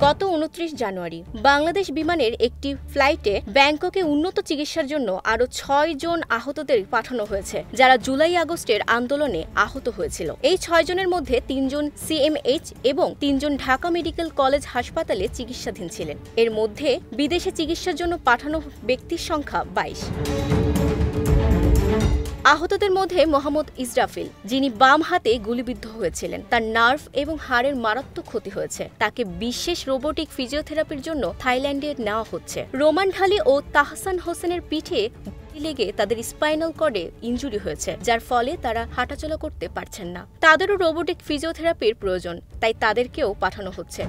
গত ২৯ জানুয়ারি বাংলাদেশ বিমানের একটি ফ্লাইটে ব্যাংককে উন্নত চিকিৎসার জন্য আরও ৬ জন আহতদের পাঠানো হয়েছে, যারা জুলাই আগস্টের আন্দোলনে আহত হয়েছিল। এই ৬ জনের মধ্যে ৩ জন সিএমএইচ এবং ৩ জন ঢাকা মেডিকেল কলেজ হাসপাতালে চিকিৎসাধীন ছিলেন। এর মধ্যে বিদেশে চিকিৎসার জন্য পাঠানো ব্যক্তির সংখ্যা ২২। আহতদের মধ্যে মোহাম্মদ ইসরাফিল, যিনি বাম হাতে গুলিবিদ্ধ হয়েছিলেন, তার নার্ভ এবং হাড়ের মারাত্মক ক্ষতি হয়েছে। তাকে বিশেষ রোবোটিক ফিজিওথেরাপির জন্য থাইল্যান্ডে নেওয়া হচ্ছে। রোমান ঢালি ও তাহসান হোসেনের পিঠে লেগে তাদের স্পাইনাল কর্ডে ইনজুরি হয়েছে, যার ফলে তারা হাঁটাচলা করতে পারছেন না। তাদেরও রোবোটিক ফিজিওথেরাপির প্রয়োজন, তাই তাদেরকেও পাঠানো হচ্ছে।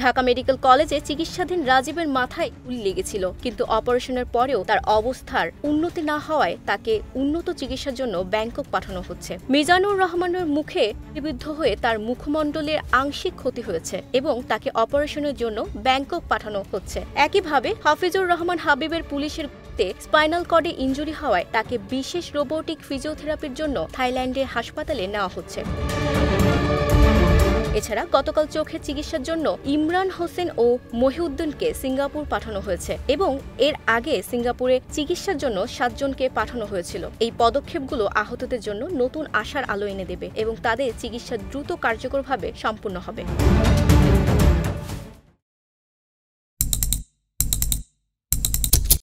ঢাকা মেডিকেল কলেজে চিকিৎসাধীন রাজীবের মাথায় গুলি লেগেছিল, কিন্তু অপারেশনের পরেও তার অবস্থার উন্নতি না হওয়ায় তাকে উন্নত চিকিৎসার জন্য ব্যাংকক পাঠানো হচ্ছে। মিজানুর রহমানের মুখে গুলিবিদ্ধ হয়ে তার মুখমণ্ডলের আংশিক ক্ষতি হয়েছে এবং তাকে অপারেশনের জন্য ব্যাংকক পাঠানো হচ্ছে। একইভাবে হাফিজুর রহমান হাবিবের পুলিশের স্পাইনাল কর্ডে ইনজুরি হওয়ায় তাকে বিশেষ রোবোটিক ফিজিওথেরাপির জন্য থাইল্যান্ডের হাসপাতালে নেওয়া হচ্ছে। এছাড়া গতকাল চোখের চিকিৎসার জন্য ইমরান হোসেন ও মহিউদ্দিনকে সিঙ্গাপুর পাঠানো হয়েছে এবং এর আগে সিঙ্গাপুরে চিকিৎসার জন্য ৭ জনকে পাঠানো হয়েছিল। এই পদক্ষেপগুলো আহতদের জন্য নতুন আশার আলো এনে দেবে এবং তাদের চিকিৎসা দ্রুত কার্যকরভাবে সম্পূর্ণ হবে।